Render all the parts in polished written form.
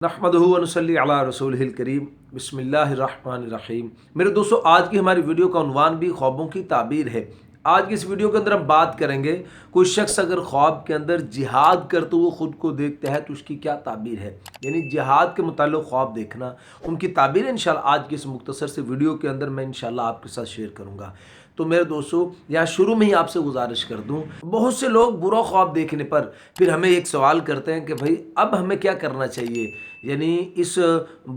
نحمدہ و نصلی علی رسولہ الکریم بسم اللہ الرحمن الرحیم۔ میرے دوستو، آج کی ہماری ویڈیو کا عنوان بھی خوابوں کی تعبیر ہے۔ آج کی اس ویڈیو کے اندر ہم بات کریں گے کوئی شخص اگر خواب کے اندر جہاد کرتے ہوئے خود کو دیکھتا ہے تو اس کی کیا تعبیر ہے، یعنی جہاد کے متعلق خواب دیکھنا، ان کی تعبیر انشاءاللہ آج کی اس مختصر سے ویڈیو کے اندر میں انشاءاللہ آپ کے ساتھ شیئر کروں گا۔ تو میرے دوستو، یہاں شروع میں ہی آپ سے گزارش کر دوں، بہت سے لوگ برا خواب دیکھنے پر پھر ہمیں ایک سوال کرتے ہیں کہ بھائی اب ہمیں کیا کرنا چاہیے، یعنی اس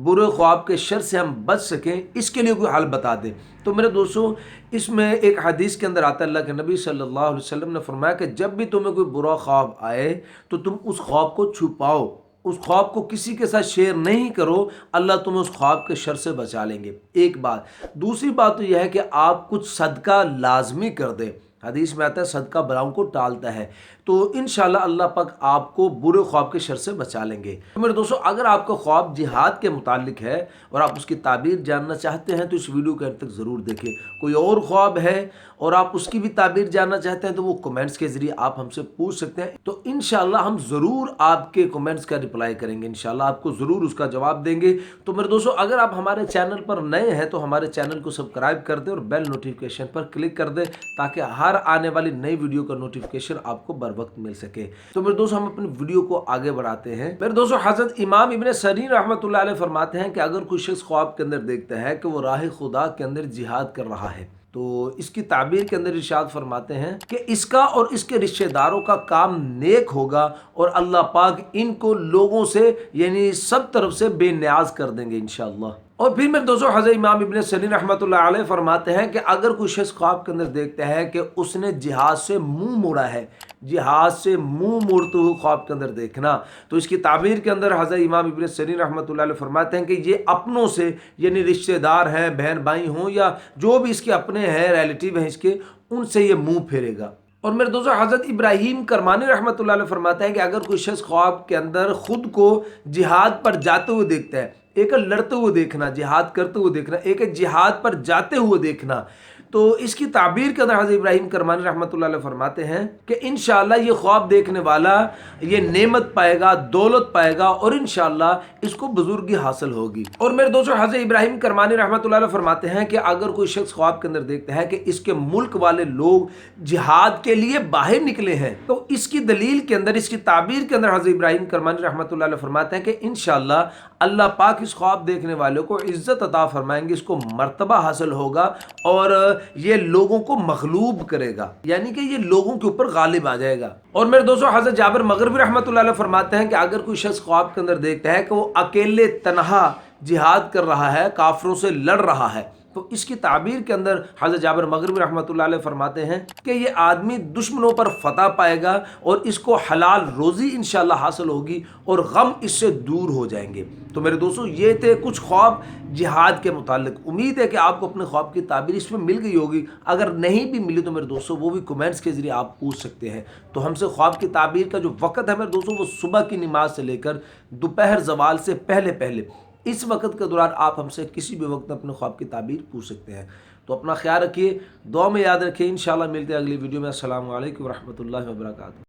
برے خواب کے شر سے ہم بچ سکیں، اس کے لیے کوئی حل بتا دیں۔ تو میرے دوستو، اس میں ایک حدیث کے اندر آتا ہے، اللہ کے نبی صلی اللہ علیہ وسلم نے فرمایا کہ جب بھی تمہیں کوئی برا خواب آئے تو تم اس خواب کو چھپاؤ، اس خواب کو کسی کے ساتھ شیئر نہیں کرو، اللہ تمہیں اس خواب کے شر سے بچا لیں گے۔ ایک بات، دوسری بات تو یہ ہے کہ آپ کچھ صدقہ لازمی کر دیں۔ حدیث میں آتا ہے صدقہ بلاؤں کو ٹالتا ہے، تو انشاءاللہ اللہ پاک آپ کو برے خواب کے شر سے بچا لیں گے۔ میرے دوستو، اگر آپ کا خواب جہاد کے متعلق ہے اور آپ اس کی تعبیر جاننا چاہتے ہیں تو اس ویڈیو کے انت تک ضرور دیکھیں۔ کوئی اور خواب ہے اور آپ اس کی بھی تعبیر جاننا چاہتے ہیں تو وہ کمنٹس کے ذریعے آپ ہم سے پوچھ سکتے ہیں، تو انشاءاللہ ہم ضرور آپ کے کمنٹس کا رپلائی کریں گے، انشاءاللہ آپ کو ضرور اس کا جواب دیں گے۔ تو میرے دوستو، اگر آپ ہمارے چینل پر نئے ہیں تو ہمارے چینل کو سبسکرائب کر دیں اور بیل نوٹیفیکیشن پر کلک کر دیں تاکہ ہر آنے والی نئی ویڈیو کا نوٹیفیکیشن آپ کو بر وقت مل سکے۔ تو میرے دوستو، ہم اپنی ویڈیو کو آگے بڑھاتے ہیں۔ میرے دوستو، حضرت امام ابن سیرین رحمۃ اللہ علیہ فرماتے ہیں کہ اگر کوئی شخص خواب کے اندر دیکھتا ہے کہ وہ راہ خدا کے اندر جہاد کر رہا ہے تو اس کی تعبیر کے اندر ارشاد فرماتے ہیں کہ اس کا اور اس کے رشتہ داروں کا کام نیک ہوگا اور اللہ پاک ان کو لوگوں سے یعنی سب طرف سے بے نیاز کر دیں گے انشاءاللہ۔ اور پھر میرے دوستو، حضرت امام ابن سیرین رحمۃ اللہ علیہ فرماتے ہیں کہ اگر کوئی شخص خواب کے اندر دیکھتا ہے کہ اس نے جہاد سے منہ موڑا ہے، جہاد سے منہ موڑتے ہوئے خواب کے اندر دیکھنا، تو اس کی تعبیر کے اندر حضرت امام ابن سیرین رحمۃ اللہ علیہ فرماتے ہیں کہ یہ اپنوں سے یعنی رشتہ دار ہیں، بہن بھائی ہوں یا جو بھی اس کے اپنے ہیں، ریلیٹیو ہیں اس کے، ان سے یہ منہ پھیرے گا۔ اور میرے دوستو، حضرت ابراہیم کرمانی رحمۃ اللہ علیہ فرماتے ہیں کہ اگر کوئی شخص خواب کے اندر خود کو جہاد پر جاتے ہوئے دیکھتا ہے، ایک ہے لڑتے ہوئے دیکھنا، جہاد کرتے ہوئے دیکھنا، ایک ہے جہاد پر جاتے ہوئے دیکھنا، تو اس کی تعبیر کے اندر حضرت ابراہیم کرمانی رحمۃ اللہ علیہ فرماتے ہیں کہ انشاءاللہ یہ خواب دیکھنے والا یہ نعمت پائے گا، دولت پائے گا اور انشاءاللہ اس کو بزرگی حاصل ہوگی۔ اور میرے دوستو، حضرت ابراہیم کرمانی رحمۃ اللہ علیہ فرماتے ہیں کہ اگر کوئی شخص خواب کے اندر دیکھتا ہے کہ اس کے ملک والے لوگ جہاد کے لیے باہر نکلے ہیں تو اس کی دلیل کے اندر، اس کی تعبیر کے اندر حضرت ابراہیم کرمانی رحمۃ اللہ علیہ فرماتے ہیں کہ انشاءاللہ اللہ پاک اس خواب دیکھنے والوں کو عزت عطا فرمائیں گے، اس کو مرتبہ حاصل ہوگا اور یہ لوگوں کو مغلوب کرے گا، یعنی کہ یہ لوگوں کے اوپر غالب آ جائے گا۔ اور میرے دوستو، حضرت جابر مغربی رحمۃ اللہ علیہ فرماتے ہیں کہ اگر کوئی شخص خواب کے اندر دیکھتا ہے کہ وہ اکیلے تنہا جہاد کر رہا ہے، کافروں سے لڑ رہا ہے، تو اس کی تعبیر کے اندر حضرت جابر مغربی رحمۃ اللہ علیہ فرماتے ہیں کہ یہ آدمی دشمنوں پر فتح پائے گا اور اس کو حلال روزی انشاءاللہ حاصل ہوگی اور غم اس سے دور ہو جائیں گے۔ تو میرے دوستو، یہ تھے کچھ خواب جہاد کے متعلق۔ امید ہے کہ آپ کو اپنے خواب کی تعبیر اس میں مل گئی ہوگی، اگر نہیں بھی ملی تو میرے دوستو وہ بھی کمنٹس کے ذریعے آپ پوچھ سکتے ہیں۔ تو ہم سے خواب کی تعبیر کا جو وقت ہے میرے دوستو، وہ صبح کی نماز سے لے کر دوپہر زوال سے پہلے اس وقت کے دوران آپ ہم سے کسی بھی وقت اپنے خواب کی تعبیر پوچھ سکتے ہیں۔ تو اپنا خیال رکھیے، دعا میں یاد رکھیے، انشاءاللہ ملتے ہیں اگلی ویڈیو میں۔ السلام علیکم ورحمۃ اللہ وبرکاتہ۔